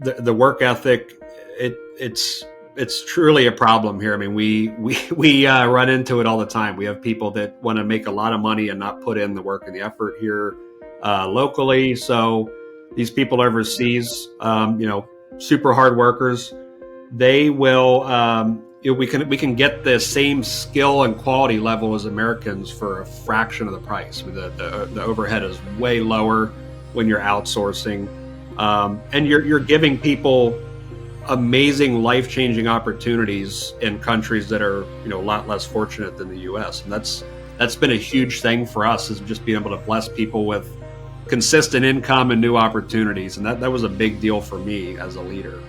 the work ethic, it's truly a problem here. I mean, we run into it all the time. We have people that want to make a lot of money and not put in the work and the effort here locally. So these people overseas, super hard workers, they will. We can get the same skill and quality level as Americans for a fraction of the price. The overhead is way lower when you're outsourcing, and you're giving people amazing life-changing opportunities in countries that are a lot less fortunate than the US. And that's been a huge thing for us, is just being able to bless people with consistent income and new opportunities. And that was a big deal for me as a leader.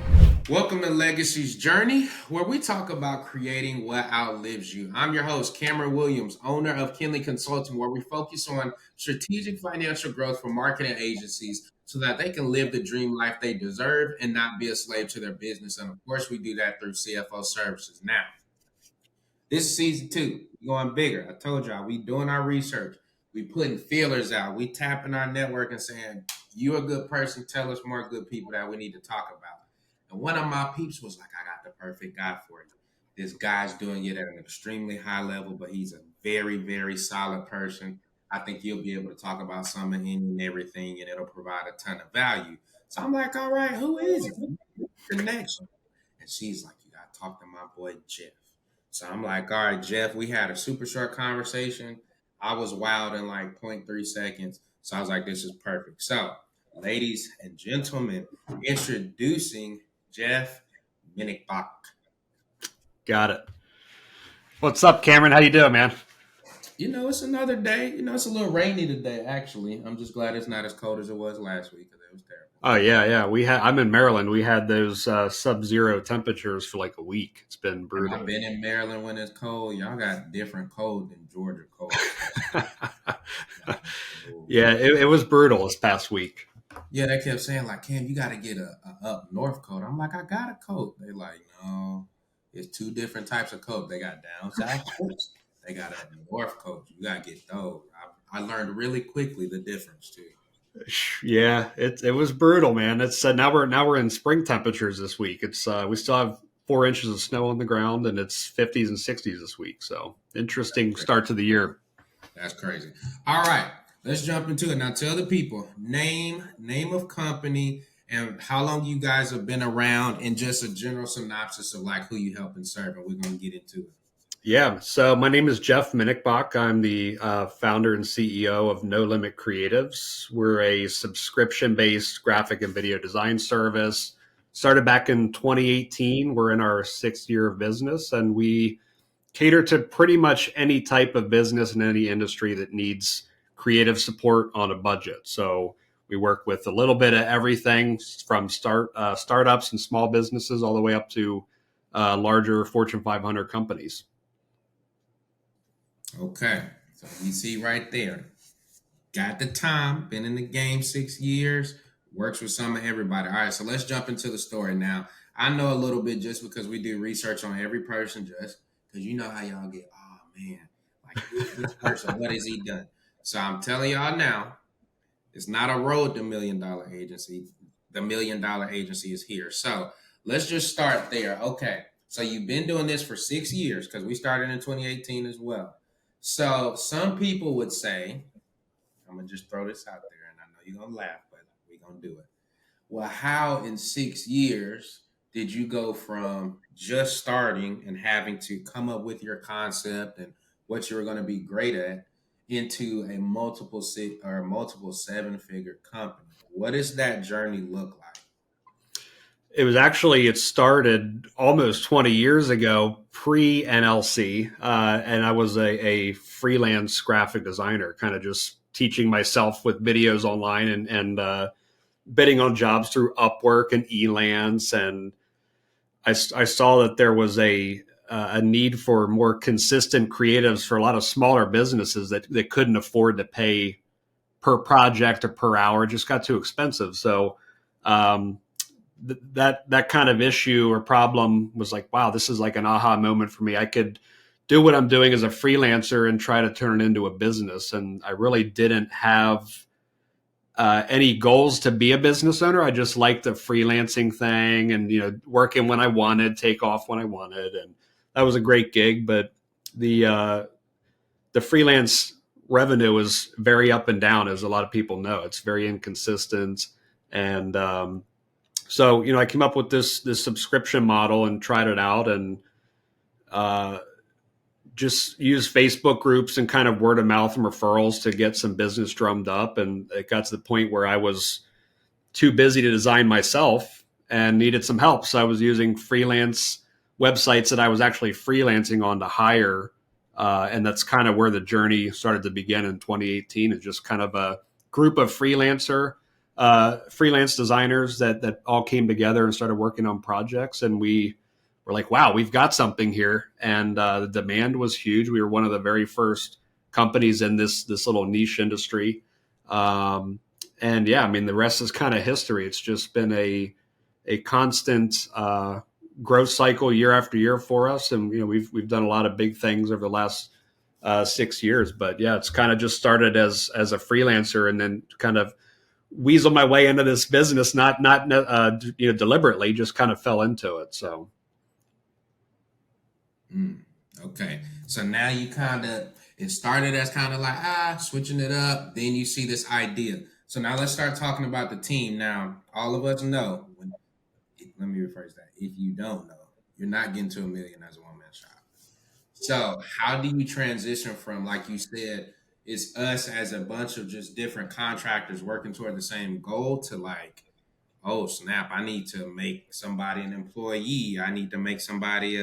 Welcome to Legacy's Journey, where we talk about creating what outlives you. I'm your host, Cameron Williams, owner of Kinley Consulting, where we focus on strategic financial growth for marketing agencies so that they can live the dream life they deserve and not be a slave to their business. And of course, we do that through CFO services. Now, this is season 2, we're going bigger. I told y'all, we doing our research. We putting feelers out. We tapping our network and saying, you a good person, tell us more good people that we need to talk about. And one of my peeps was like, I got the perfect guy for you. This guy's doing it at an extremely high level, but he's a very, very solid person. I think you'll be able to talk about something and everything, and it'll provide a ton of value. So I'm like, all right, who is it? Connection. And she's like, you got to talk to my boy, Jeff. So I'm like, all right, Jeff, we had a super short conversation. I was wild in like 0.3 seconds. So I was like, this is perfect. So, ladies and gentlemen, introducing Jeff Minnichbach. Got it. What's up, Cameron? How you doing, man? It's another day. It's a little rainy today, actually. I'm just glad it's not as cold as it was last week because it was terrible. Oh yeah. I'm in Maryland. We had those sub-zero temperatures for like a week. It's been brutal. I've been in Maryland when it's cold. Y'all got different cold than Georgia cold. Yeah, it was brutal this past week. Yeah, they kept saying like, Cam, you got to get a up north coat. I'm like, I got a coat. They like, no, it's 2 different types of coat. They got down south coats. They got up north coats. You got to get those. I learned really quickly the difference too. Yeah, it was brutal, man. It's now we're in spring temperatures this week. It's we still have 4 inches of snow on the ground, and it's 50s and 60s this week. So interesting start to the year. That's crazy. All right, let's jump into it now. Tell the people name of company, and how long you guys have been around, and just a general synopsis of like who you help and serve, and we're gonna get into it. Yeah, so my name is Jeff Minnichbach. I'm the founder and CEO of No Limit Creatives. We're a subscription-based graphic and video design service. Started back in 2018. We're in our 6th year of business, and we cater to pretty much any type of business in any industry that needs creative support on a budget. So we work with a little bit of everything from startups and small businesses all the way up to larger Fortune 500 companies. Okay, so you see right there, got the time, been in the game 6 years, works with some of everybody. All right, so let's jump into the story now. I know a little bit just because we do research on every person, just because you know how y'all get, oh man, like this person, what has he done? So I'm telling y'all now, it's not a road to $1 million agency. The $1 million agency is here. So let's just start there. Okay, so you've been doing this for 6 years because we started in 2018 as well. So some people would say, I'm going to just throw this out there, and I know you're going to laugh, but we're going to do it. Well, how in 6 years did you go from just starting and having to come up with your concept and what you were going to be great at into a multiple 7-figure company? What does that journey look like? It started almost 20 years ago, pre NLC, and I was a freelance graphic designer, kind of just teaching myself with videos online and bidding on jobs through Upwork and Elance. And I saw that there was a need for more consistent creatives for a lot of smaller businesses that couldn't afford to pay per project or per hour. It just got too expensive. So that kind of issue or problem was like, wow, this is like an aha moment for me. I could do what I'm doing as a freelancer and try to turn it into a business. And I really didn't have any goals to be a business owner. I just liked the freelancing thing and, working when I wanted, take off when I wanted. And that was a great gig. But the freelance revenue is very up and down, as a lot of people know. It's very inconsistent. And so, I came up with this subscription model and tried it out, and just use Facebook groups and kind of word of mouth and referrals to get some business drummed up. And it got to the point where I was too busy to design myself and needed some help. So I was using freelance websites that I was actually freelancing on to hire. And that's kind of where the journey started to begin in 2018. It's just kind of a group of freelance designers that all came together and started working on projects. And we were like, wow, we've got something here. And the demand was huge. We were one of the very first companies in this little niche industry. And yeah, I mean, the rest is kind of history. It's just been a constant growth cycle year after year for us. And, we've done a lot of big things over the last 6 years. But yeah, it's kind of just started as a freelancer, and then kind of weasel my way into this business, not deliberately, just kind of fell into it. So. Okay. So now it started as kind of like, switching it up. Then you see this idea. So now let's start talking about the team. Now, all of us know, let me rephrase that. If you don't know, you're not getting to $1 million as a one-man shop. So how do you transition from, like you said, it's us as a bunch of just different contractors working toward the same goal, to like, oh snap, I need to make somebody an employee. I need to make somebody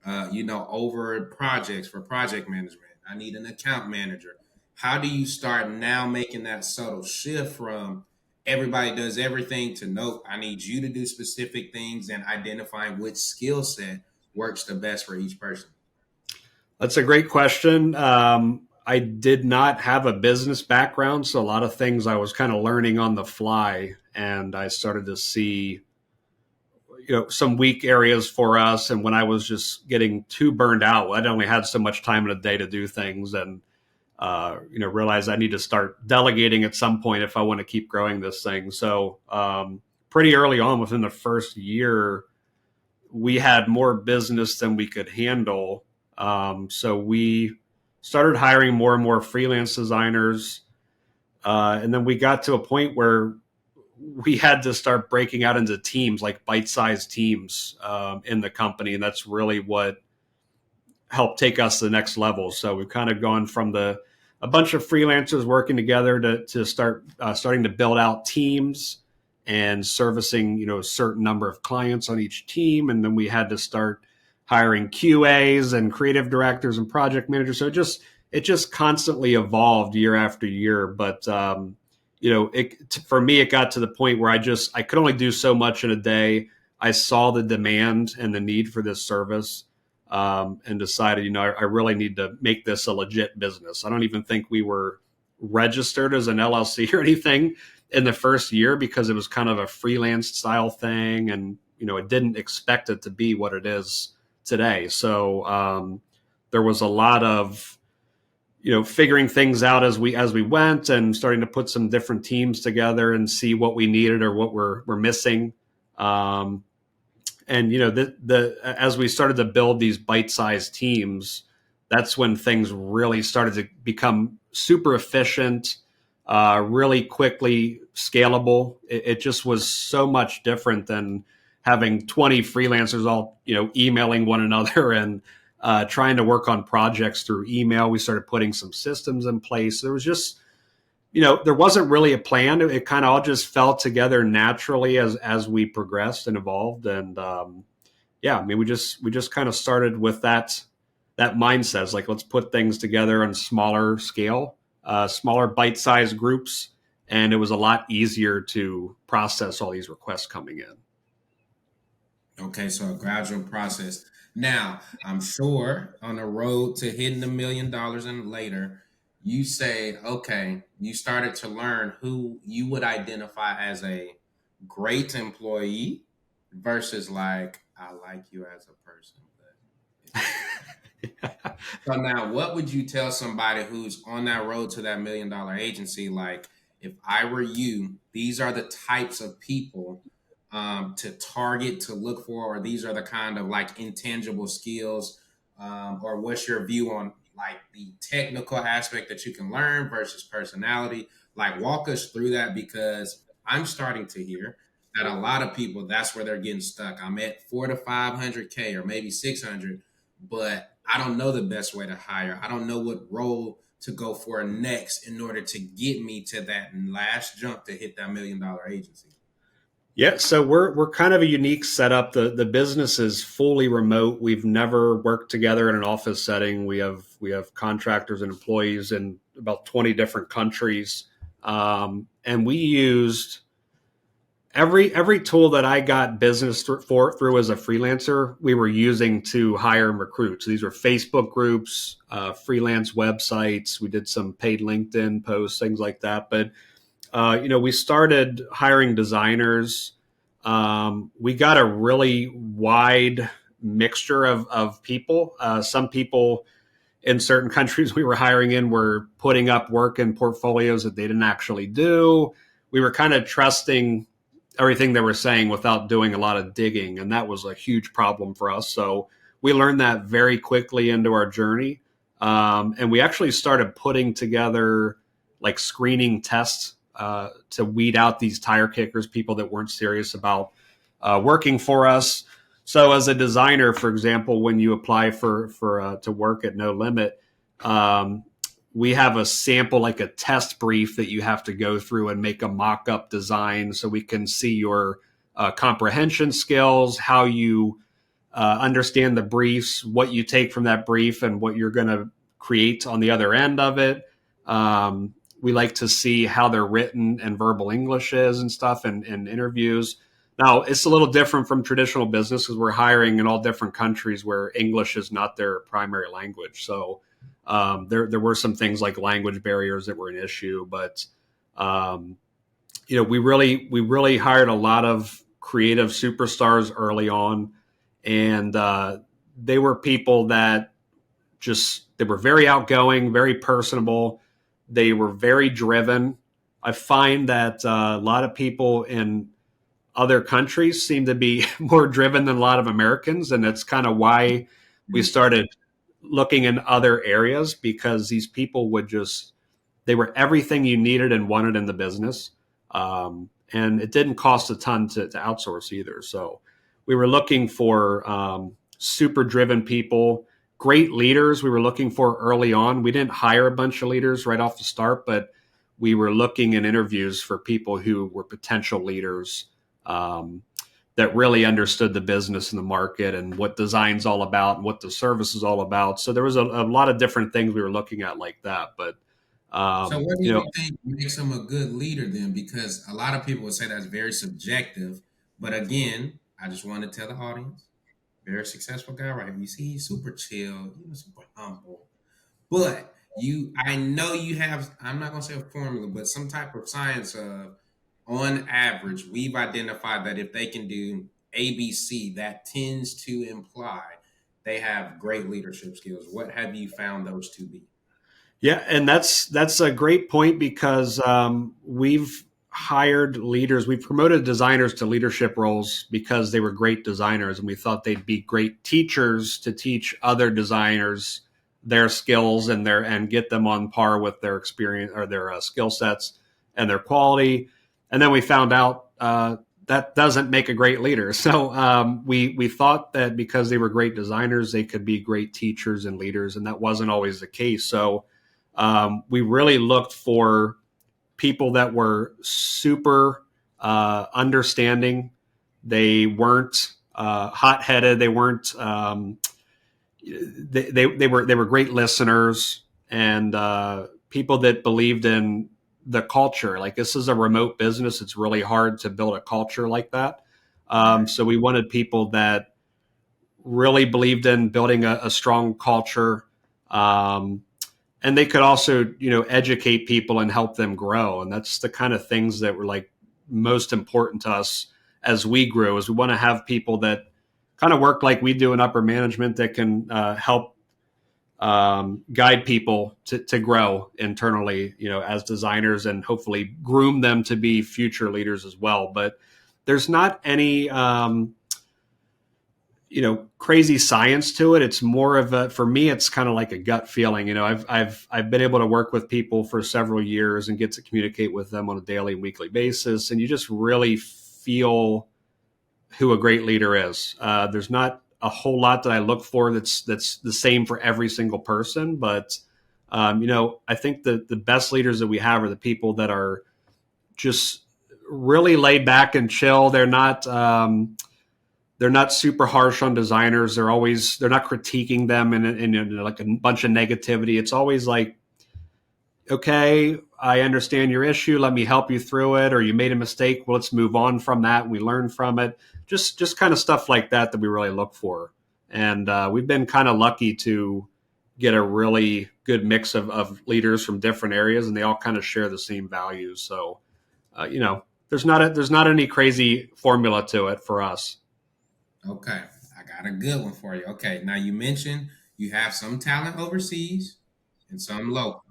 over projects for project management. I need an account manager. How do you start now making that subtle shift from everybody does everything to, nope, I need you to do specific things, and identifying which skill set works the best for each person? That's a great question. I did not have a business background, so a lot of things I was kind of learning on the fly, and I started to see some weak areas for us. And when I was just getting too burned out, I only had so much time in a day to do things, and realized I need to start delegating at some point if I want to keep growing this thing. So pretty early on, within the first year, we had more business than we could handle. So we started hiring more and more freelance designers. And then we got to a point where we had to start breaking out into teams, like bite-sized teams in the company. And that's really what helped take us to the next level. So we've kind of gone from a bunch of freelancers working together to starting to build out teams and servicing, a certain number of clients on each team. And then we had to start hiring QAs and creative directors and project managers. So it just constantly evolved year after year. But, for me, it got to the point where I could only do so much in a day. I saw the demand and the need for this service, and decided, I really need to make this a legit business. I don't even think we were registered as an LLC or anything in the first year, because it was kind of a freelance style thing, and it didn't expect it to be what it is today. So there was a lot of figuring things out as we went, and starting to put some different teams together and see what we needed or what we're missing. And as we started to build these bite-sized teams, that's when things really started to become super efficient, really quickly scalable. It just was so much different than having 20 freelancers all emailing one another and trying to work on projects through email. We started putting some systems in place. There was just there wasn't really a plan. It kind of all just fell together naturally as we progressed and evolved. And we just kind of started with that mindset. It's like, let's put things together on smaller scale, smaller bite-sized groups. And it was a lot easier to process all these requests coming in. Okay, so a gradual process. Now, I'm sure on the road to hitting $1 million and later, you say, okay, you started to learn who you would identify as a great employee versus like, I like you as a person. But so now, what would you tell somebody who's on that road to that $1 million agency? Like, if I were you, these are the types of people to target, to look for, or these are the kind of like intangible skills, or what's your view on like the technical aspect that you can learn versus personality? Like, walk us through that, because I'm starting to hear that a lot of people, that's where they're getting stuck. I'm at 4 to 500K or maybe 600, but I don't know the best way to hire. I don't know what role to go for next in order to get me to that last jump to hit that $1 million agency. Yeah, so we're kind of a unique setup. The business is fully remote. We've never worked together in an office setting. We have contractors and employees in about 20 different countries, and we used every tool that I got business through as a freelancer. We were using to hire and recruit. So these were Facebook groups, freelance websites. We did some paid LinkedIn posts, things like that, but we started hiring designers. We got a really wide mixture of people. Some people in certain countries we were hiring in were putting up work in portfolios that they didn't actually do. We were kind of trusting everything they were saying without doing a lot of digging, and that was a huge problem for us. So we learned that very quickly into our journey, and we actually started putting together like screening tests to weed out these tire kickers, people that weren't serious about working for us. So as a designer, for example, when you apply for to work at No Limit, we have a sample, like a test brief that you have to go through and make a mock-up design so we can see your comprehension skills, how you understand the briefs, what you take from that brief, and what you're going to create on the other end of it. We like to see how they're written and verbal English is and stuff in interviews. Now, it's a little different from traditional business because we're hiring in all different countries where English is not their primary language. So there were some things like language barriers that were an issue, but we really hired a lot of creative superstars early on, and they were people that they were very outgoing, very personable. They were very driven. I find that a lot of people in other countries seem to be more driven than a lot of Americans, and that's kind of why we started looking in other areas, because these people they were everything you needed and wanted in the business, and it didn't cost a ton to outsource either. So we were looking for super driven people, great leaders. We were looking for early on. We didn't hire a bunch of leaders right off the start, but we were looking in interviews for people who were potential leaders, that really understood the business and the market and what design's all about and what the service is all about. So there was a lot of different things we were looking at like that. But So what do you think makes him a good leader then? Because a lot of people would say that's very subjective. But again, I just want to tell the audience, very successful guy, right? You see, he's super chill, super humble. But I know you have, I'm not going to say a formula, but some type of science of, on average, we've identified that if they can do ABC, that tends to imply they have great leadership skills. What have you found those to be? Yeah, and that's a great point, because we've hired leaders, we've promoted designers to leadership roles because they were great designers, and we thought they'd be great teachers to teach other designers their skills and get them on par with their experience or their skill sets and their quality. And then we found out that doesn't make a great leader. So we thought that because they were great designers, they could be great teachers and leaders, and that wasn't always the case. So we really looked for people that were super understanding. They weren't hot-headed. They weren't. They were great listeners, and people that believed in the culture. Like, this is a remote business; it's really hard to build a culture like that. So we wanted people that really believed in building a strong culture. And they could also, educate people and help them grow. And that's the kind of things that were like most important to us as we grew, is we want to have people that kind of work like we do in upper management, that can help guide people to grow internally, as designers, and hopefully groom them to be future leaders as well. But there's not any, crazy science to it. It's more of for me, it's kind of like a gut feeling. I've been able to work with people for several years and get to communicate with them on a daily and weekly basis. And you just really feel who a great leader is. There's not a whole lot that I look for that's the same for every single person. But, I think the best leaders that we have are the people that are just really laid back and chill. They're not super harsh on designers. They're not critiquing them in like a bunch of negativity. It's always like, okay, I understand your issue. Let me help you through it. Or you made a mistake. Well, let's move on from that. And we learn from it. Just kind of stuff like that we really look for. And we've been kind of lucky to get a really good mix of leaders from different areas, and they all kind of share the same values. So, there's not any crazy formula to it for us. Okay, I got a good one for you. Okay, now you mentioned you have some talent overseas and some local.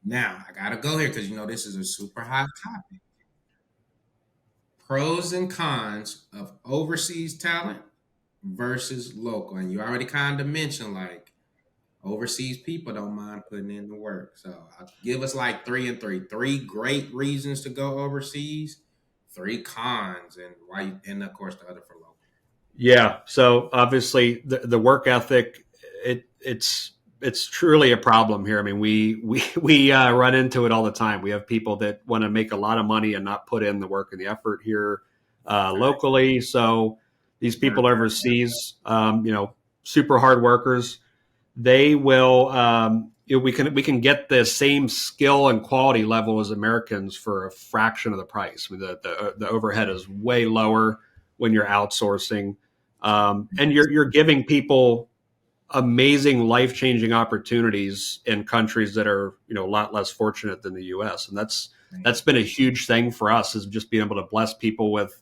Now, I got to go here because this is a super hot topic. Pros and cons of overseas talent versus local. And you already kind of mentioned like overseas people don't mind putting in the work. So give us like 3 and 3. 3 great reasons to go overseas, 3 cons, and why, and of course the other for local. Yeah. So obviously the work ethic, it's truly a problem here. I mean, we run into it all the time. We have people that want to make a lot of money and not put in the work and the effort here locally. So these people overseas, super hard workers, they will. We can get the same skill and quality level as Americans for a fraction of the price. I mean, the overhead is way lower when you're outsourcing. And you're giving people amazing life-changing opportunities in countries that are, a lot less fortunate than the U.S. And that's been a huge thing for us, is just being able to bless people with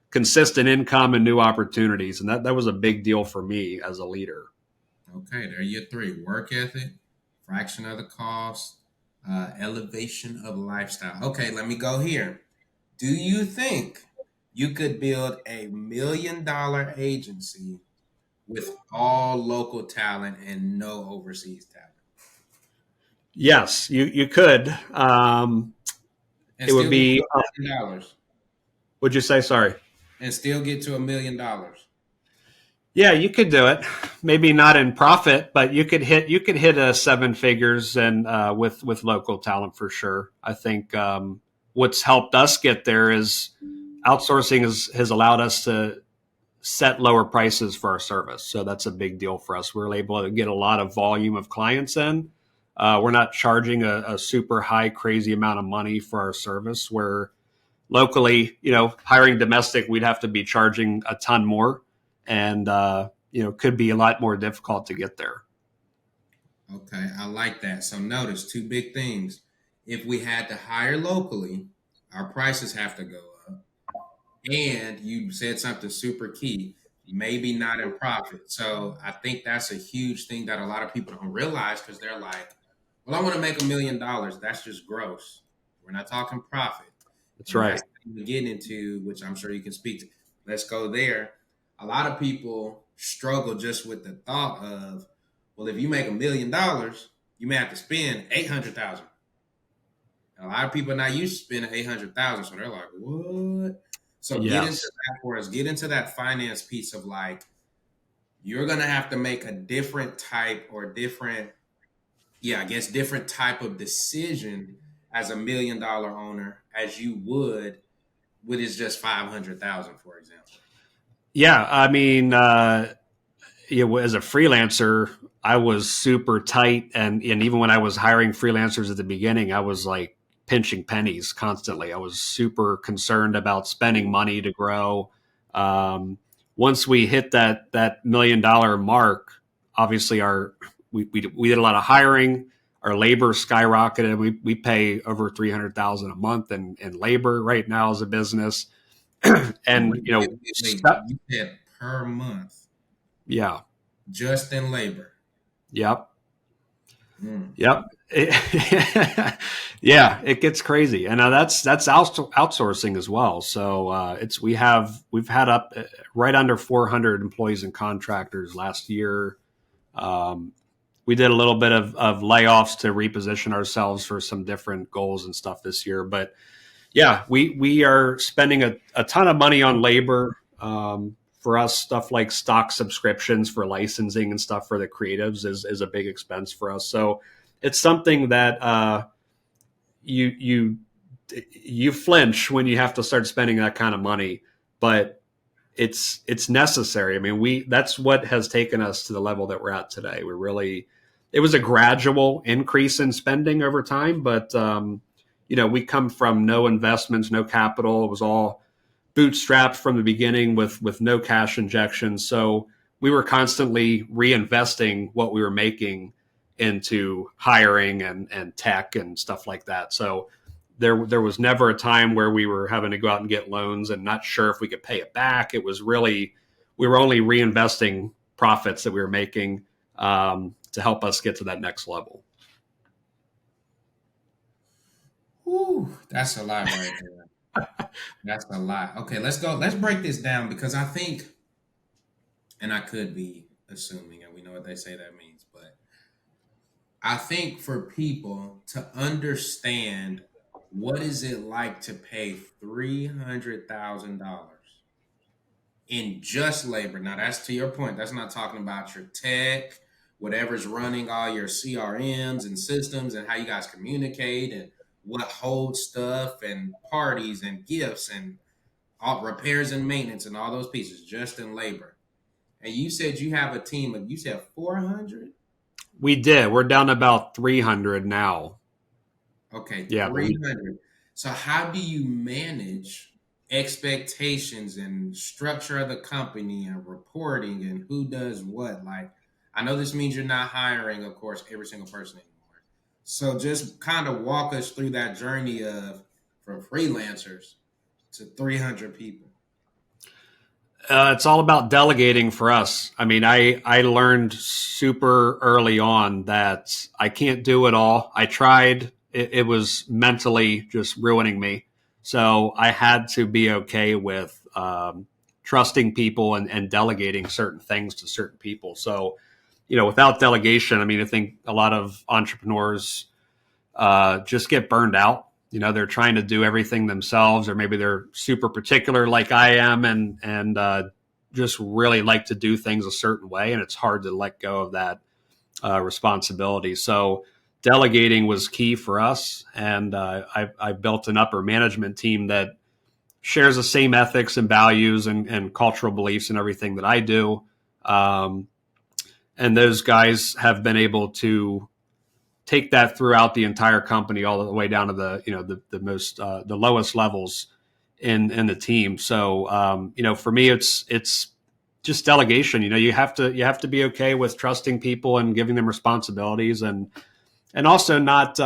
consistent income and new opportunities. And that was a big deal for me as a leader. Okay, there are your 3: work ethic, fraction of the cost, elevation of lifestyle. Okay, let me go here. Do you think you could build a $1 million agency with all local talent and no overseas talent? Yes, you could. And It would still get be. to $1 million. Would you say? Sorry. And still get to $1 million. Yeah, you could do it. Maybe not in profit, but you could hit a 7 figures, and with local talent for sure. I think what's helped us get there is outsourcing has allowed us to set lower prices for our service. So that's a big deal for us. We're able to get a lot of volume of clients in. We're not charging a super high, crazy amount of money for our service, where locally, hiring domestic, we'd have to be charging a ton more, and could be a lot more difficult to get there. Okay, I like that. So notice 2 big things. If we had to hire locally, our prices have to go up. And you said something super key, maybe not in profit. So I think that's a huge thing that a lot of people don't realize, because they're like, well, I want to make $1 million. That's just gross. We're not talking profit. That's And right. that's what we get into, which I'm sure you can speak to. Let's go there. A lot of people struggle just with the thought of, well, if you make $1 million, you may have to spend $800,000. A lot of people are not used to spending $800,000, so they're like, what? So Yes. get into that for us. Get into that finance piece of like, you're gonna have to make a different type different type of decision as a $1 million owner as you would with it's just 500,000, for example. Yeah, I mean, as a freelancer, I was super tight, and even when I was hiring freelancers at the beginning, I was like pinching pennies constantly. I was super concerned about spending money to grow. Once we hit that $1 million mark, obviously we did a lot of hiring. Our labor skyrocketed. We pay over $300,000 a month in labor right now as a business. And you said per month, yeah, just in labor. yep. Mm. Yep. Yeah, it gets crazy, and that's outsourcing as well. So we've had up right under 400 employees and contractors last year. Um, we did a little bit of layoffs to reposition ourselves for some different goals and stuff this year, but yeah, we are spending a ton of money on labor. For us, stuff like stock subscriptions for licensing and stuff for the creatives is a big expense for us. So it's something that you you you flinch when you have to start spending that kind of money, but it's necessary. I mean, we that's what has taken us to the level that we're at today. We're really it was a gradual increase in spending over time, but we come from no investments, no capital. It was all bootstrapped from the beginning with no cash injections. So we were constantly reinvesting what we were making into hiring and tech and stuff like that. So there was never a time where we were having to go out and get loans and not sure if we could pay it back. It was really we were only reinvesting profits that we were making to help us get to that next level. Whew, that's a lot right there. That's a lot. Okay, let's go. Let's break this down because I think, and I could be assuming, and we know what they say that means, but I think for people to understand what is it like to pay $300,000 in just labor. Now that's to your point. That's not talking about your tech, whatever's running all your CRMs and systems and how you guys communicate and what holds stuff and parties and gifts and all repairs and maintenance and all those pieces just in labor. And you said you have a team of you said 400? We did. We're down to about 300 now. Okay, Yeah, but we 300. So how do you manage expectations and structure of the company and reporting and who does what? Like, I know this means you're not hiring, of course, every single person anymore. So just kind of walk us through that journey of from freelancers to 300 people. it's all about delegating for us. I mean, I learned super early on that I can't do it all. I tried. It was mentally just ruining me. So I had to be okay with trusting people and delegating certain things to certain people. So, without delegation, I mean, I think a lot of entrepreneurs just get burned out. They're trying to do everything themselves, or maybe they're super particular, like I am, and just really like to do things a certain way, and it's hard to let go of that responsibility. So delegating was key for us, and I built an upper management team that shares the same ethics and values and cultural beliefs and everything that I do. Um, and those guys have been able to take that throughout the entire company, all the way down to the most the lowest levels in the team. So for me, it's just delegation. You have to be okay with trusting people and giving them responsibilities, and also not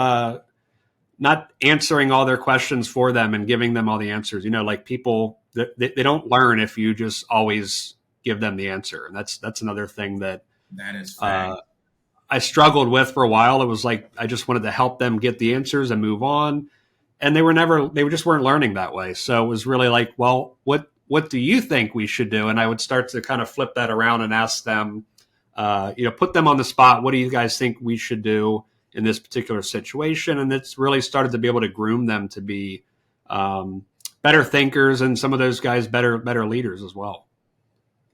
answering all their questions for them and giving them all the answers. Like people they don't learn if you just always give them the answer, and that's another thing that That is fact. uh, I struggled with for a while. It was like I just wanted to help them get the answers and move on, and they just weren't learning that way. So it was really like, well, what do you think we should do? And I would start to kind of flip that around and ask them, put them on the spot. What do you guys think we should do in this particular situation? And it's really started to be able to groom them to be better thinkers, and some of those guys better leaders as well.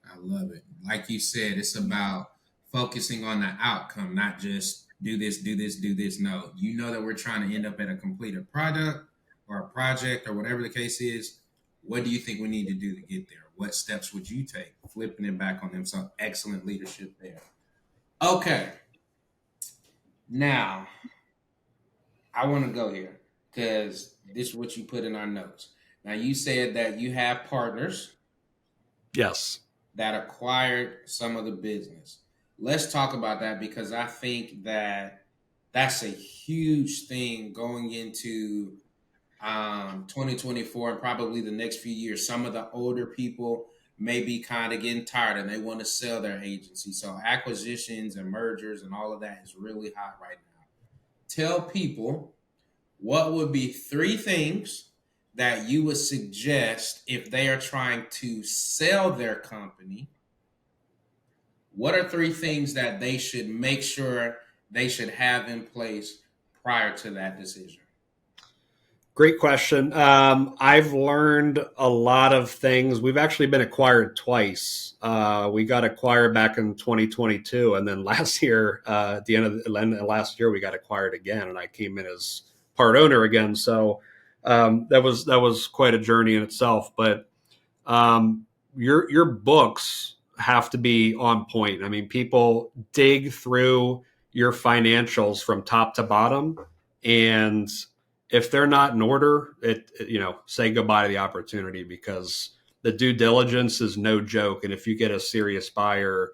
I love it. Like you said, it's about focusing on the outcome, not just do this, do this, do this. No, you know that we're trying to end up at a completed product or a project or whatever the case is. What do you think we need to do to get there? What steps would you take? Flipping it back on them. So excellent leadership there. Okay. Now, I want to go here because this is what you put in our notes. Now, you said that you have partners Yes. that acquired some of the business. Let's talk about that because I think that that's a huge thing going into 2024 and probably the next few years. Some of the older people may be kind of getting tired and they want to sell their agency. So acquisitions and mergers and all of that is really hot right now. tell people what would be three things that you would suggest if they are trying to sell their company. What are three things that they should make sure they should have in place prior to that decision? Great question. I've learned a lot of things. We've actually been acquired twice. We got acquired back in 2022, and then last year, at the end of last year, we got acquired again, and I came in as part owner again. So that was quite a journey in itself. But your books have to be on point. I mean, people dig through your financials from top to bottom, and if they're not in order, say goodbye to the opportunity, because the due diligence is no joke. And if you get a serious buyer,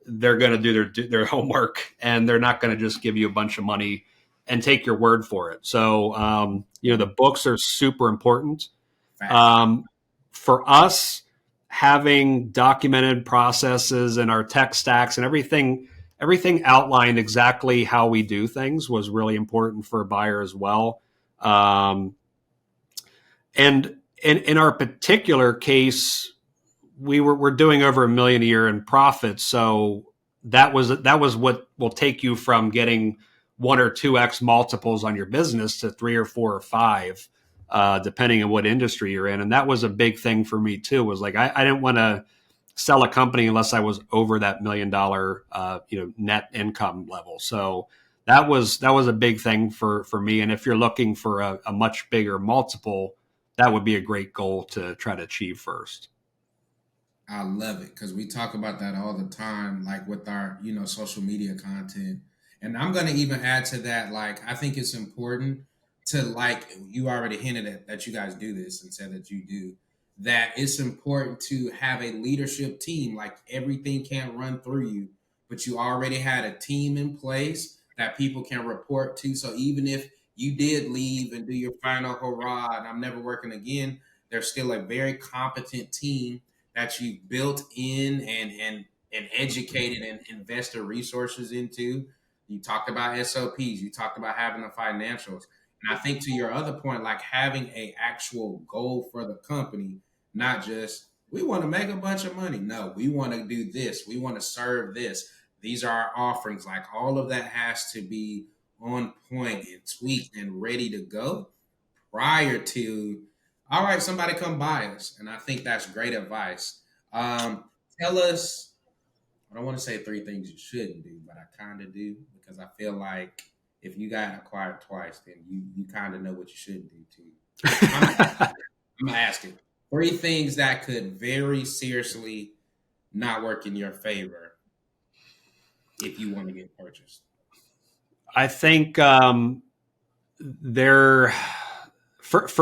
they're going to do their homework, and they're not going to just give you a bunch of money and take your word for it. So, the books are super important. For us, having documented processes and our tech stacks and everything outlined exactly how we do things was really important for a buyer as well. And in our particular case, we're doing over $1 million a year in profits. So that was what will take you from getting 1 or 2x multiples on your business to 3 or 4 or 5, depending on what industry you're in. And that was a big thing for me too, was like, I didn't want to sell a company unless I was over that $1 million, net income level. So that was a big thing for me. And if you're looking for a much bigger multiple, that would be a great goal to try to achieve first. I love it, because we talk about that all the time, like with our, social media content. And I'm going to even add to that, like, I think it's important to, like, you already hinted at that you guys do this and said that you do, that it's important to have a leadership team. Like, everything can't run through you, but you already had a team in place that people can report to. So even if you did leave and do your final hurrah and I'm never working again, there's still a very competent team that you built in and educated and invested resources into. You talked about SOPs, you talked about having the financials. And I think, to your other point, like having a actual goal for the company, not just, we want to make a bunch of money. No, we want to do this. We want to serve this. These are our offerings. Like, all of that has to be on point and tweaked and ready to go prior to, all right, somebody come buy us. And I think that's great advice. Tell us, I don't want to say three things you shouldn't do, but I kind of do, because I feel like if you got acquired twice, then you kind of know what you shouldn't do too. I'm asking three things that could very seriously not work in your favor if you want to get purchased. I think for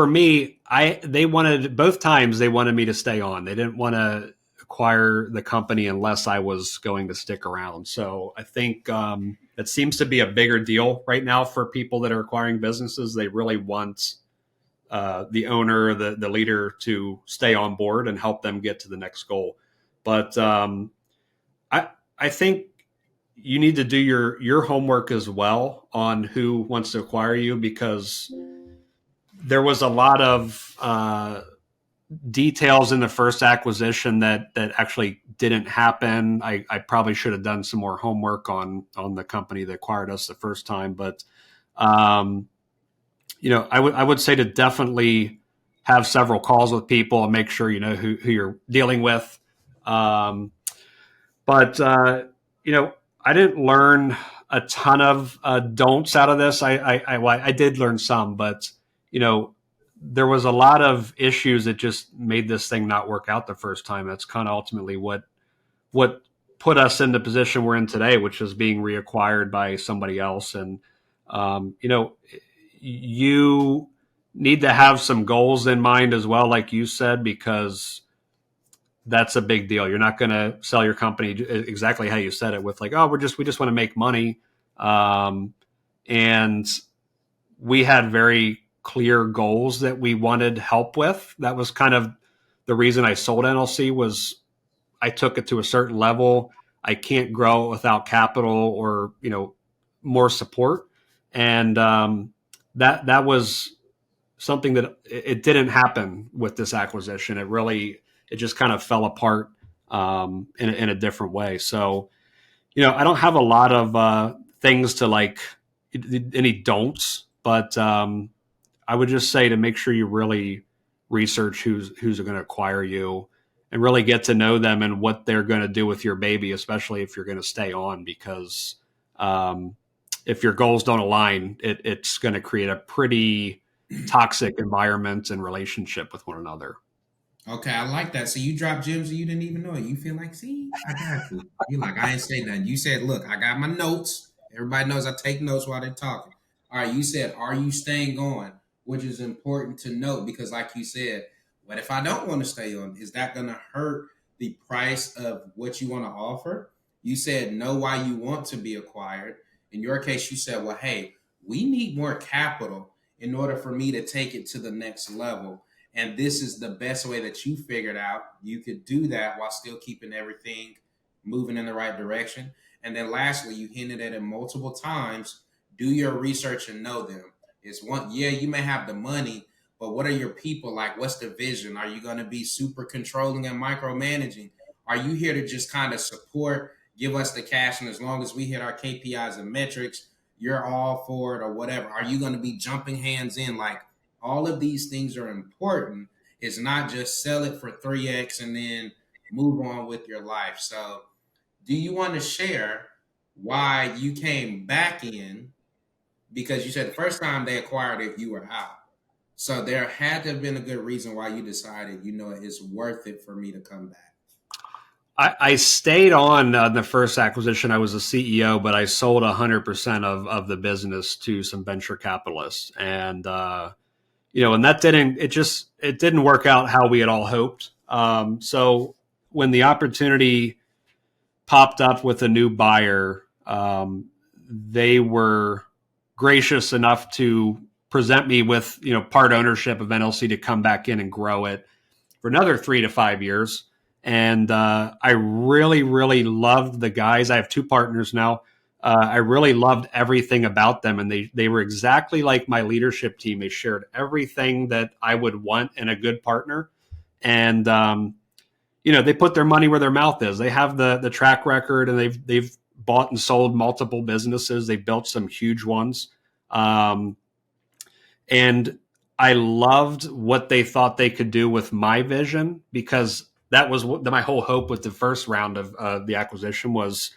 me, they wanted, both times they wanted me to stay on. They didn't want to acquire the company unless I was going to stick around. So I think it seems to be a bigger deal right now for people that are acquiring businesses. They really want the owner, the leader, to stay on board and help them get to the next goal. But I think you need to do your homework as well on who wants to acquire you, because there was a lot of details in the first acquisition that actually didn't happen. I probably should have done some more homework on the company that acquired us the first time. But I would say to definitely have several calls with people and make sure you know who you're dealing with. But I didn't learn a ton of don'ts out of this. I did learn some, but there was a lot of issues that just made this thing not work out the first time. That's kind of ultimately what put us in the position we're in today, which is being reacquired by somebody else. And you need to have some goals in mind as well, like you said, because that's a big deal. You're not going to sell your company exactly how you said it, with like, oh, we just want to make money. And we had very clear goals that we wanted help with. That was kind of the reason I sold NLC, was I took it to a certain level. I can't grow without capital or, more support. And that was something that it didn't happen with this acquisition. It just kind of fell apart in a different way. So, I don't have a lot of things to like any don'ts, but I would just say to make sure you really research who's going to acquire you and really get to know them and what they're going to do with your baby, especially if you're going to stay on, because um, if your goals don't align, it's going to create a pretty toxic environment and relationship with one another. Okay, I like that. So you dropped gems and you didn't even know it. You feel like, see, I got you. You like, I ain't say nothing. You said, look, I got my notes. Everybody knows I take notes while they're talking. All right, you said, are you staying on? Which is important to note because, like you said, what if I don't want to stay on? Is that going to hurt the price of what you want to offer? You said, know why you want to be acquired. In your case, you said, well, hey, we need more capital in order for me to take it to the next level. And this is the best way that you figured out you could do that while still keeping everything moving in the right direction. And then lastly, you hinted at it multiple times, do your research and know them. It's one, yeah, you may have the money, but what are your people like? What's the vision? Are you going to be super controlling and micromanaging? Are you here to just kind of support, give us the cash, and as long as we hit our KPIs and metrics, you're all for it or whatever? Are you going to be jumping hands in like, all of these things are important. It's not just sell it for 3x and then move on with your life. So, do you want to share why you came back in? Because you said the first time they acquired it, you were out. So, there had to have been a good reason why you decided, it's worth it for me to come back. I stayed on the first acquisition. I was a CEO, but I sold 100% of the business to some venture capitalists. And, and that it didn't work out how we had all hoped. So when the opportunity popped up with a new buyer, they were gracious enough to present me with, part ownership of NLC to come back in and grow it for another 3 to 5 years. And I really, really loved the guys. I have 2 partners now. I really loved everything about them, and they were exactly like my leadership team. They shared everything that I would want in a good partner, and they put their money where their mouth is. They have the track record, and they've bought and sold multiple businesses. They built some huge ones, and I loved what they thought they could do with my vision, because that was my whole hope with the first round of the acquisition was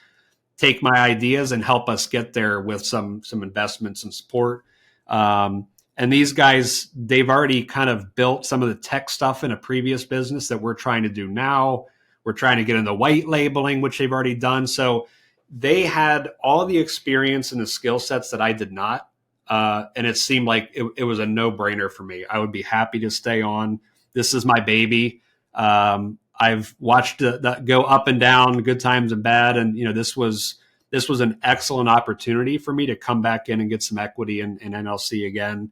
take my ideas and help us get there with some investments and support. And these guys, they've already kind of built some of the tech stuff in a previous business that we're trying to do now. We're trying to get into white labeling, which they've already done. So they had all the experience and the skill sets that I did not. And it seemed like it was a no-brainer for me. I would be happy to stay on. This is my baby. I've watched that go up and down, good times and bad. And, this was an excellent opportunity for me to come back in and get some equity in NLC again,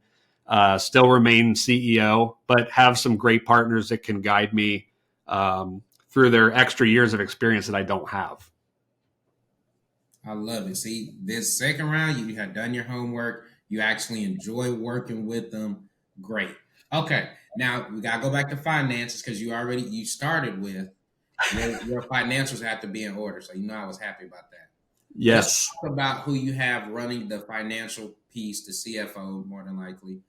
still remain CEO, but have some great partners that can guide me through their extra years of experience that I don't have. I love it. See, this second round, you had done your homework. You actually enjoy working with them. Great. Okay. Now we gotta go back to finances because you started with your financials have to be in order. So I was happy about that. Yes. Let's talk about who you have running the financial piece, the CFO, more than likely.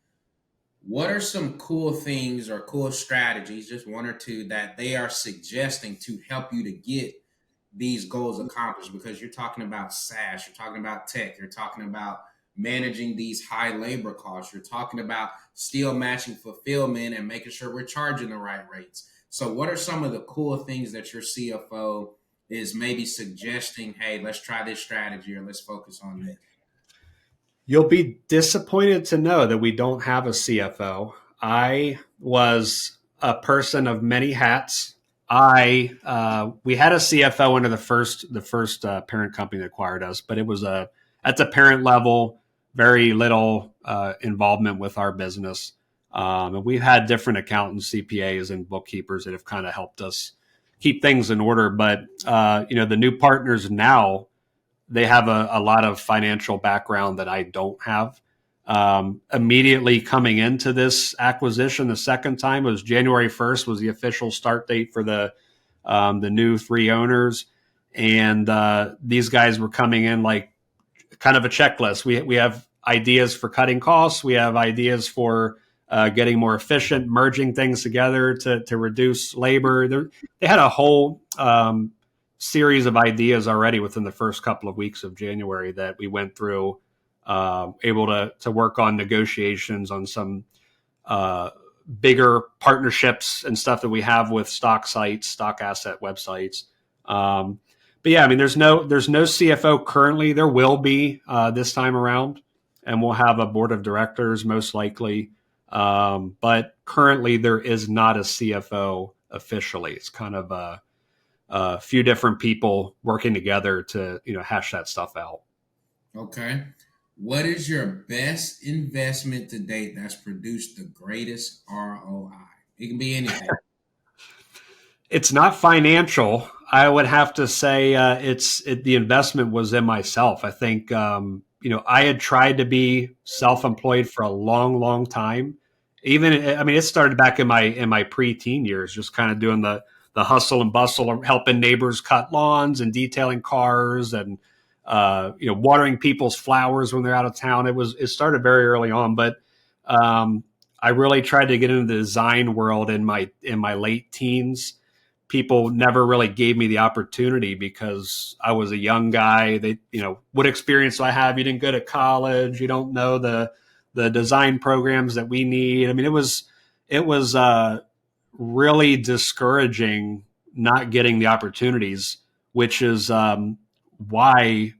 What are some cool things or cool strategies, just 1 or 2, that they are suggesting to help you to get these goals accomplished? Because you're talking about SaaS, you're talking about tech, you're talking about managing these high labor costs, you're talking about still matching fulfillment and making sure we're charging the right rates. So what are some of the cool things that your CFO is maybe suggesting, hey, let's try this strategy or let's focus on this? You'll be disappointed to know that we don't have a CFO. I was a person of many hats. We had a CFO under the first parent company that acquired us, but it was at the parent level, very little involvement with our business. And we've had different accountants, CPAs, and bookkeepers that have kind of helped us keep things in order. But the new partners now they have a lot of financial background that I don't have. Immediately coming into this acquisition, the second time was January 1st was the official start date for the new three owners. And these guys were coming in like kind of a checklist. We have ideas for cutting costs. We have ideas for getting more efficient, merging things together to reduce labor. They had a whole series of ideas already within the first couple of weeks of January that we went through, able to work on negotiations on some bigger partnerships and stuff that we have with stock sites, stock asset websites. But yeah, I mean, there's no CFO currently. There will be this time around, and we'll have a board of directors most likely. But currently, there is not a CFO officially. It's kind of a few different people working together to hash that stuff out. Okay. What is your best investment to date that's produced the greatest ROI? It can be anything. It's not financial. I would have to say the investment was in myself. I think I had tried to be self-employed for a long, long time. It started back in my pre-teen years, just kind of doing the hustle and bustle of helping neighbors cut lawns and detailing cars and watering people's flowers when they're out of town. It started very early on, but I really tried to get into the design world in my late teens. People never really gave me the opportunity because I was a young guy. They, what experience do I have? You didn't go to college. You don't know the design programs that we need. I mean, it was really discouraging not getting the opportunities, which is why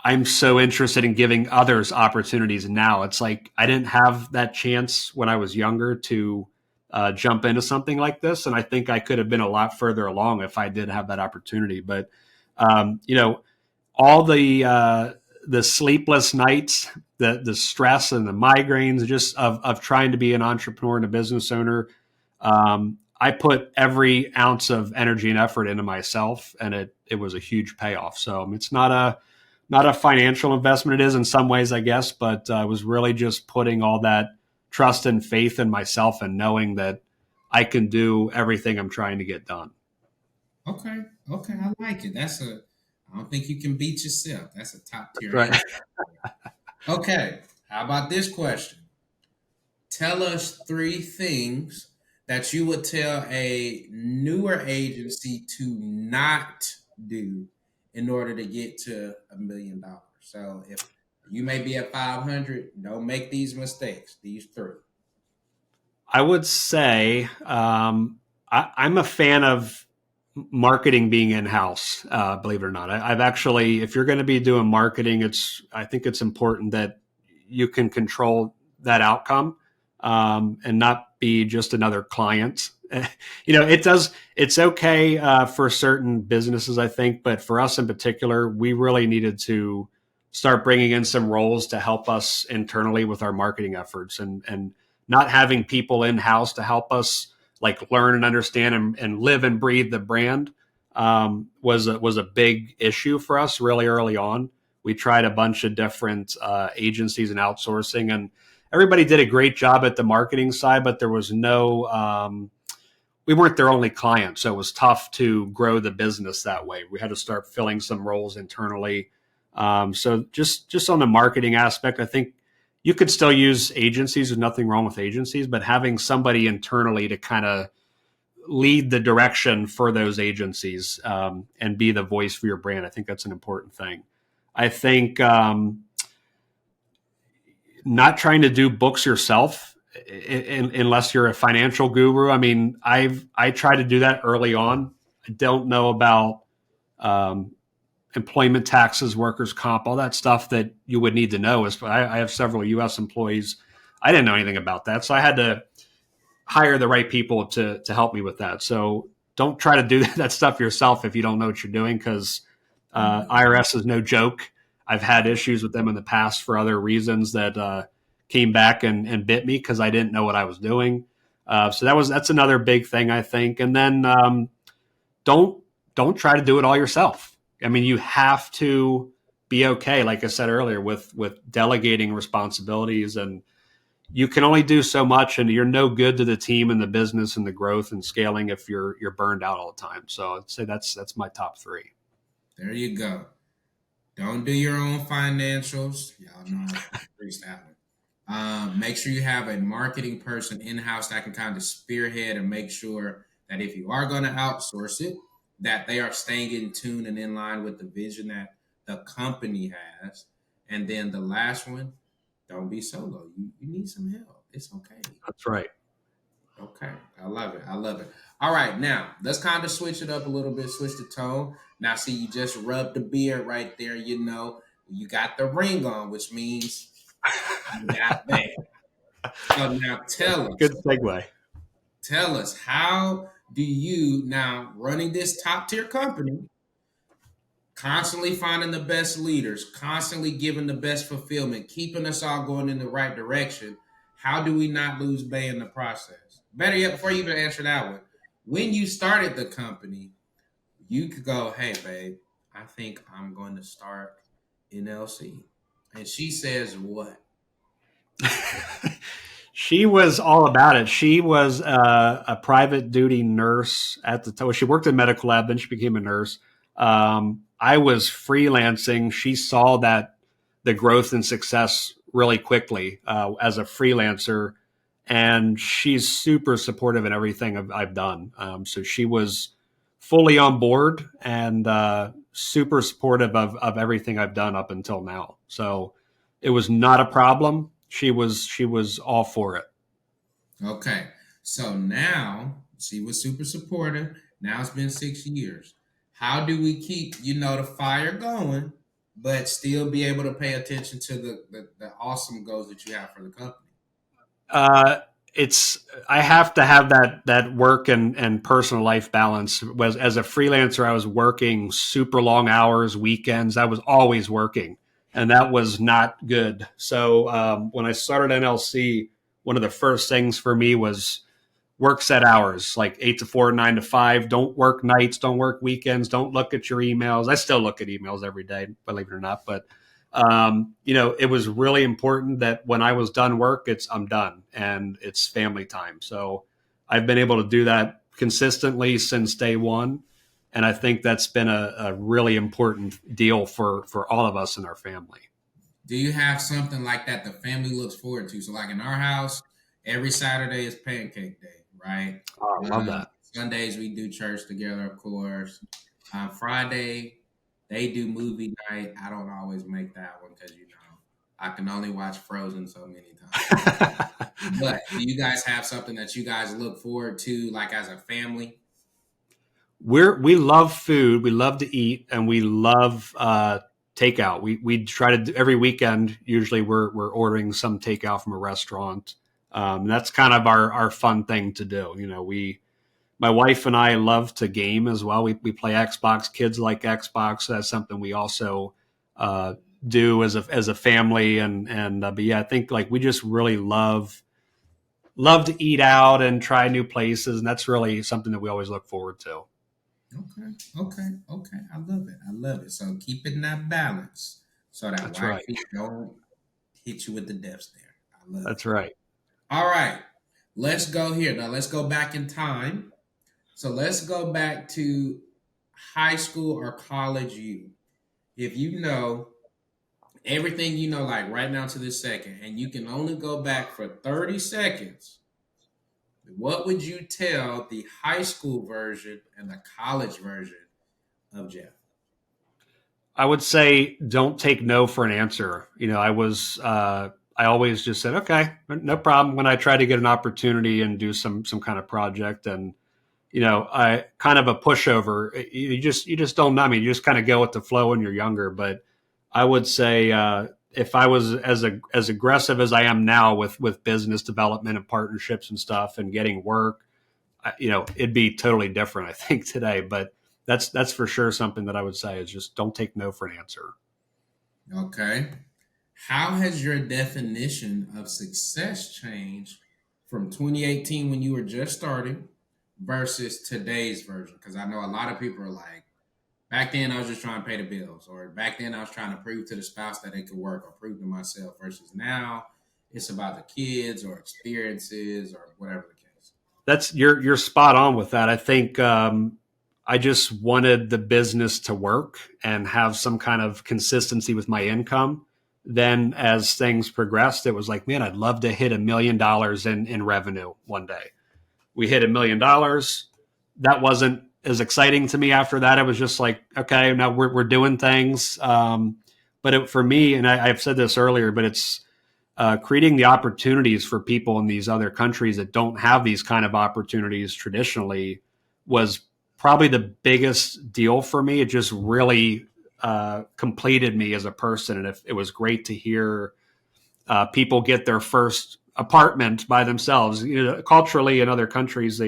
I'm so interested in giving others opportunities now. It's like I didn't have that chance when I was younger to jump into something like this. And I think I could have been a lot further along if I did have that opportunity. But, all the sleepless nights, the stress and the migraines just of trying to be an entrepreneur and a business owner, I put every ounce of energy and effort into myself, and it was a huge payoff. So it's not a financial investment. It is in some ways, I guess, but I was really just putting all that trust and faith in myself and knowing that I can do everything I'm trying to get done. Okay. I like it. I don't think you can beat yourself. That's a top tier. Right. Okay. How about this question? Tell us 3 things that you would tell a newer agency to not do in order to get to $1 million. So if you may be at 500, don't make these mistakes. These 3. I would say I'm a fan of marketing being in-house, believe it or not. I've actually, if you're going to be doing marketing, I think it's important that you can control that outcome and not be just another client. It's okay for certain businesses, I think, but for us in particular, we really needed to start bringing in some roles to help us internally with our marketing efforts and not having people in-house to help us like learn and understand and live and breathe the brand was a big issue for us really early on. We tried a bunch of different agencies and outsourcing, and everybody did a great job at the marketing side, but there was we weren't their only client. So it was tough to grow the business that way. We had to start filling some roles internally. So just on the marketing aspect, I think you could still use agencies. There's nothing wrong with agencies, but having somebody internally to kind of lead the direction for those agencies and be the voice for your brand, I think that's an important thing. I think not trying to do books yourself unless you're a financial guru. I mean, I tried to do that early on. I don't know about employment taxes, workers' comp, all that stuff that you would need to know. I have several U.S. employees. I didn't know anything about that. So I had to hire the right people to help me with that. So don't try to do that stuff yourself if you don't know what you're doing, because IRS is no joke. I've had issues with them in the past for other reasons that came back and bit me because I didn't know what I was doing. So that's another big thing, I think. And then don't try to do it all yourself. I mean, you have to be okay, like I said earlier, with delegating responsibilities, and you can only do so much, and you're no good to the team and the business and the growth and scaling if you're burned out all the time. So I'd say that's my top three. There you go. Don't do your own financials. Y'all know I preach that one. Make sure you have a marketing person in house that can kind of spearhead and make sure that if you are going to outsource it, that they are staying in tune and in line with the vision that the company has. And then the last one, don't be solo. You need some help. It's okay. That's right. Okay. I love it. I love it. All right. Now, let's kind of switch it up a little bit, switch the tone. Now, see, you just rubbed the beard right there. You know, you got the ring on, which means you got that. So now Good segue. tell us, how do you now running this top tier company, constantly finding the best leaders, constantly giving the best fulfillment, keeping us all going in the right direction? How do we not lose Bay in the process? Better yet, before you even answer that one, when you started the company, you could go, hey, babe, I think I'm going to start an LC. And she says, what? She was all about it. She was a private duty nurse at the time. Well, she worked in medical lab, then she became a nurse. I was freelancing. She saw that the growth and success really quickly as a freelancer, and she's super supportive in everything I've done. So she was fully on board and super supportive of everything I've done up until now. So it was not a problem. She was all for it. Okay. So now she was super supportive. Now it's been 6 years. How do we keep, the fire going, but still be able to pay attention to the awesome goals that you have for the company? Uh, it's I have to have that work and personal life balance. Was as a freelancer, I was working super long hours, weekends. I was always working, and that was not good. So when I started NLC, one of the first things for me was work set hours, like 8 to 4, 9 to 5. Don't work nights, don't work weekends, don't look at your emails. I still look at emails every day, believe it or not. But it was really important that when I was done work, I'm done and it's family time. So I've been able to do that consistently since day one. And I think that's been a really important deal for all of us in our family. Do you have something like that the family looks forward to? So, like in our house, every Saturday is pancake day, right? Oh, I love that. Sundays we do church together, of course. Friday they do movie night. I don't always make that one because I can only watch Frozen so many times. But do you guys have something that you guys look forward to, like as a family? We love food, we love to eat, and we love takeout. We try to do every weekend. Usually, we're ordering some takeout from a restaurant. That's kind of our fun thing to do. My wife and I love to game as well. We play Xbox. Kids like Xbox. So that's something we also uh, do as a family. But yeah, I think like we just really love to eat out and try new places, and that's really something that we always look forward to. Okay, okay. I love it. I love it. So keeping that balance so that That's right. wifey don't hit you with the death stare. I love it. That's right. All right, let's go here now. Let's go back in time. So let's go back to high school or college you. If you know everything like right now to this second, and you can only go back for 30 seconds, what would you tell the high school version and the college version of Jeff? I would say don't take no for an answer. I always just said okay, no problem when I try to get an opportunity and do some kind of project. And I kind of a pushover. You just don't know. I mean, you just kind of go with the flow when you're younger. But I would say if I was as aggressive as I am now with business development and partnerships and stuff and getting work, it'd be totally different, I think, today. But that's for sure something that I would say is just don't take no for an answer. Okay. How has your definition of success changed from 2018 when you were just starting versus today's version? Because I know a lot of people are like, Back then, I was just trying to pay the bills, or back then, I was trying to prove to the spouse that it could work, or prove to myself. Versus now, it's about the kids or experiences or whatever the case. That's you're spot on with that. I think I just wanted the business to work and have some kind of consistency with my income. Then as things progressed, it was like, man, I'd love to hit $1 million in revenue one day. We hit $1 million. That wasn't as exciting to me after that. It was just like, okay, now we're doing things. For me, and I've said this earlier, but it's creating the opportunities for people in these other countries that don't have these kind of opportunities traditionally was probably the biggest deal for me. It just really completed me as a person. And it was great to hear people get their first apartment by themselves. Culturally in other countries,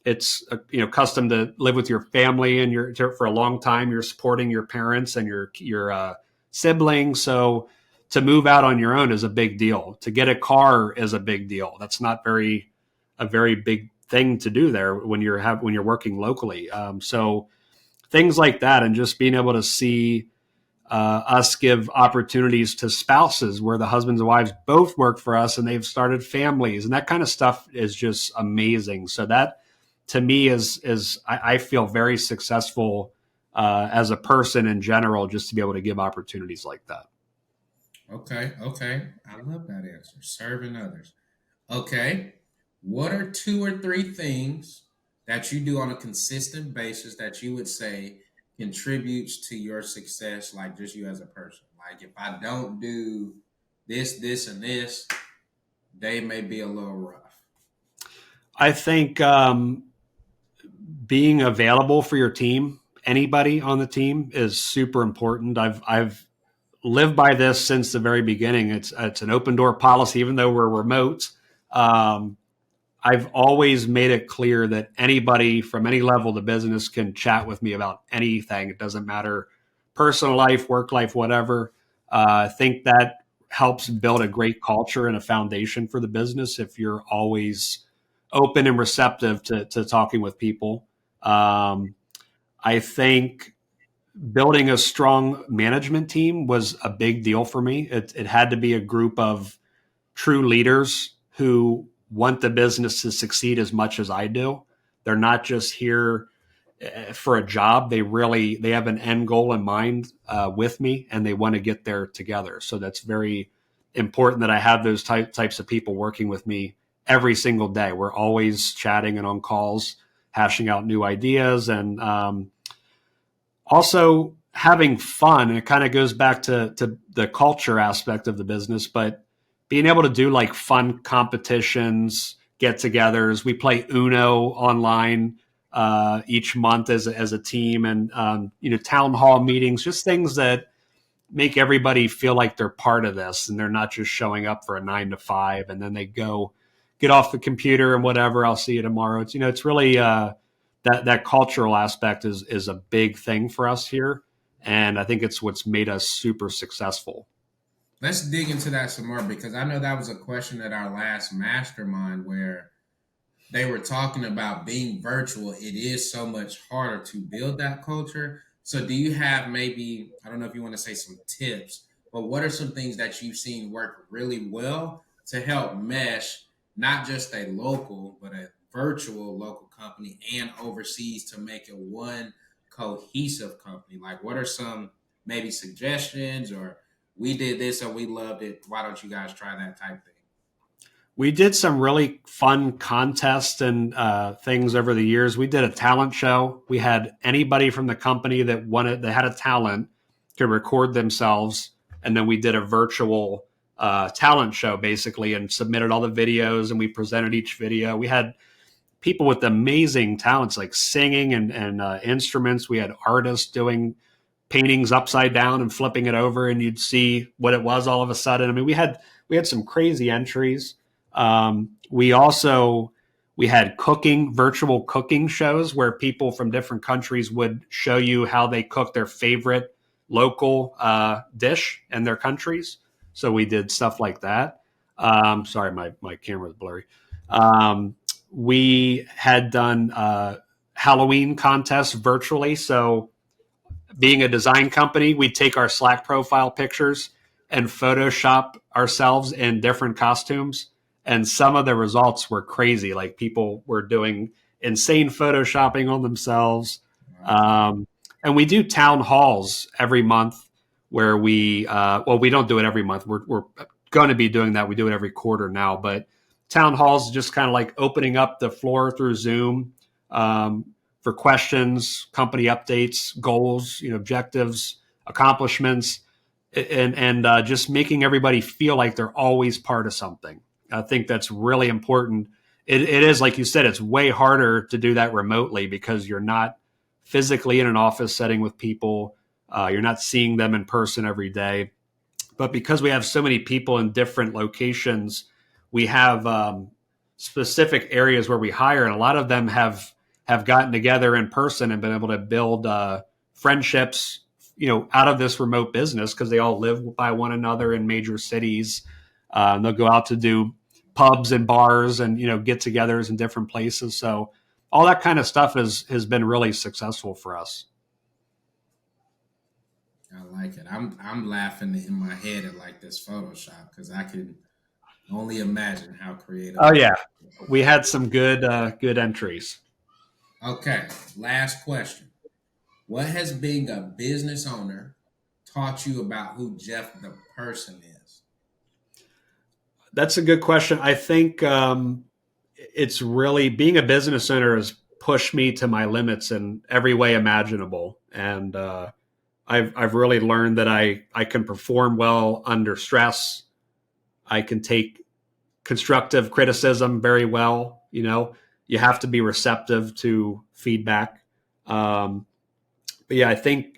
it's custom to live with your family and for a long time. You're supporting your parents and your siblings. So to move out on your own is a big deal. To get a car is a big deal. That's not a very big thing to do there when you're working locally. So things like that, and just being able to see us give opportunities to spouses where the husbands and wives both work for us and they've started families, and that kind of stuff is just amazing. So that to me is I feel very successful as a person in general, just to be able to give opportunities like that. Okay, okay. I love that answer. Serving others. Okay. What are two or three things that you do on a consistent basis that you would say contributes to your success, like just you as a person? Like if I don't do this, this, and this, they may be a little rough. I think being available for your team, anybody on the team, is super important. I've lived by this since the very beginning. It's an open door policy, even though we're remote. Um, I've always made it clear that anybody from any level of the business can chat with me about anything. It doesn't matter, personal life, work life, whatever. I think that helps build a great culture and a foundation for the business if you're always open and receptive to talking with people. Um, I think building a strong management team was a big deal for me. It had to be a group of true leaders who want the business to succeed as much as I do. They're not just here for a job. They have an end goal in mind with me, and they want to get there together. So that's very important that I have those types of people working with me every single day. We're always chatting and on calls, hashing out new ideas, and also having fun. And it kind of goes back to the culture aspect of the business, but being able to do like fun competitions, get-togethers. We play Uno online each month as a team, and town hall meetings, just things that make everybody feel like they're part of this and they're not just showing up for a 9 to 5 and then they go get off the computer and whatever. I'll see you tomorrow. It's really that cultural aspect is a big thing for us here, and I think it's what's made us super successful. Let's dig into that some more because I know that was a question at our last mastermind where they were talking about being virtual. It is so much harder to build that culture. So, do you have maybe, I don't know if you want to say some tips, but what are some things that you've seen work really well to help mesh not just a local, but a virtual local company and overseas to make it one cohesive company? Like, what are some maybe suggestions or we did this and we loved it. Why don't you guys try that type thing? We did some really fun contests and things over the years. We did a talent show. We had anybody from the company that had a talent to record themselves, and then we did a virtual talent show basically, and submitted all the videos, and we presented each video. We had people with amazing talents like singing and instruments. We had artists doing paintings upside down and flipping it over, and you'd see what it was all of a sudden. I mean, we had some crazy entries. We had virtual cooking shows where people from different countries would show you how they cook their favorite local dish in their countries. So we did stuff like that. Sorry, my camera's blurry. We had done Halloween contests virtually. So being a design company, we take our Slack profile pictures and Photoshop ourselves in different costumes. And some of the results were crazy. Like people were doing insane Photoshopping on themselves. Um, and we do town halls every month where we don't do it every month. We're going to be doing that. We do it every quarter now. But town halls is just kind of like opening up the floor through Zoom for questions, company updates, goals, objectives, accomplishments, and just making everybody feel like they're always part of something. I think that's really important. It is, like you said, it's way harder to do that remotely because you're not physically in an office setting with people. You're not seeing them in person every day. But because we have so many people in different locations, we have specific areas where we hire, and a lot of them have gotten together in person and been able to build friendships, out of this remote business because they all live by one another in major cities. They'll go out to do pubs and bars and get-togethers in different places. So all that kind of stuff has been really successful for us. I like it. I'm laughing in my head at like this Photoshop because I can only imagine how creative. Oh yeah, we had some good entries. Okay, last question. What has being a business owner taught you about who Jeff the person is? That's a good question. I think it's really being a business owner has pushed me to my limits in every way imaginable, and I've really learned that I can perform well under stress. I can take constructive criticism very well. You have to be receptive to feedback. But yeah, I think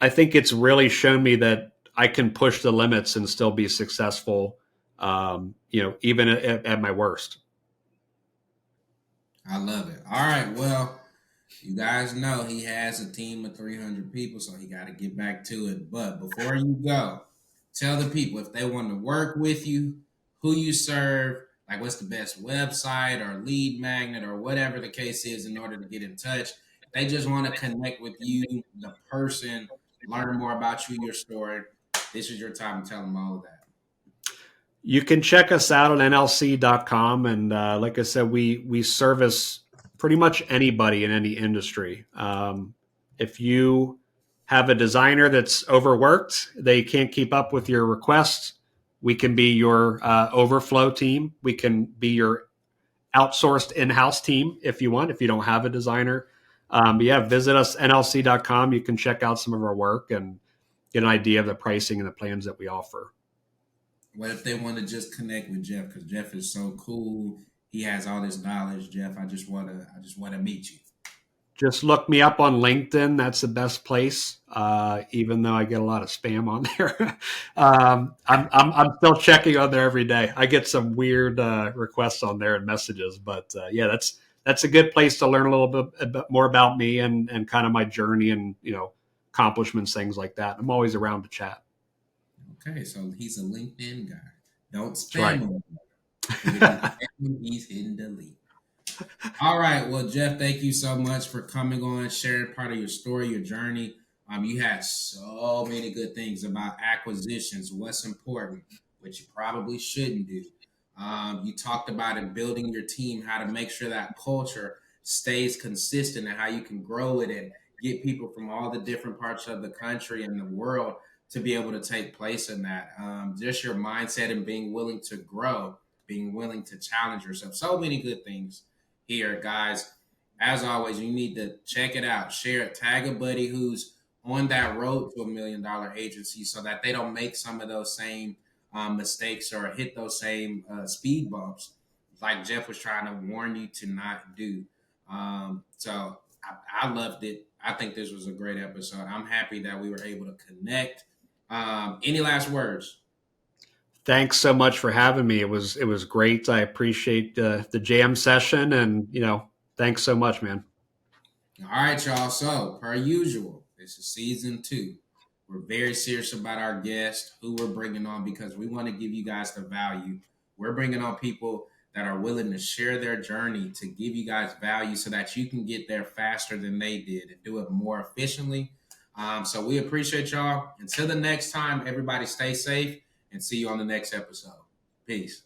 it's really shown me that I can push the limits and still be successful. Even at my worst. I love it. All right. Well, you guys know he has a team of 300 people, so he got to get back to it. But before you go, tell the people if they want to work with you, who you serve, like what's the best website or lead magnet or whatever the case is in order to get in touch. If they just want to connect with you, the person, learn more about you, your story, this is your time to tell them all of that. You can check us out on nlc.com. And like I said, we service pretty much anybody in any industry. If you have a designer that's overworked, they can't keep up with your requests, we can be your overflow team. We can be your outsourced in-house team if you want, if you don't have a designer. But yeah, visit us, nlc.com. You can check out some of our work and get an idea of the pricing and the plans that we offer. What if they want to just connect with Jeff? Because Jeff is so cool. He has all this knowledge. Jeff, I just wanna meet you. Just look me up on LinkedIn. That's the best place. Even though I get a lot of spam on there, I'm still checking on there every day. I get some weird requests on there and messages, but yeah, that's a good place to learn a bit more about me and kind of my journey and accomplishments, things like that. I'm always around to chat. Okay, so he's a LinkedIn guy. Don't That's right. spam him. If you spam him, he's hitting delete. All right. Well, Jeff, thank you so much for coming on, sharing part of your story, your journey. You had so many good things about acquisitions, what's important, which you probably shouldn't do. You talked about in building your team, how to make sure that culture stays consistent and how you can grow it and get people from all the different parts of the country and the world to be able to take place in that. Just your mindset and being willing to grow, being willing to challenge yourself. So many good things here, guys. As always, you need to check it out, share it, tag a buddy who's on that road to $1 million agency so that they don't make some of those same mistakes or hit those same speed bumps like Jeff was trying to warn you to not do. So I loved it. I think this was a great episode. I'm happy that we were able to connect. Any last words? Thanks so much for having me. It was great. I appreciate the jam session, and thanks so much, man. All right, y'all. So, per usual, this is season 2. We're very serious about our guests, who we're bringing on, because we want to give you guys the value. We're bringing on people that are willing to share their journey to give you guys value so that you can get there faster than they did and do it more efficiently. So we appreciate y'all. Until the next time, everybody stay safe and see you on the next episode. Peace.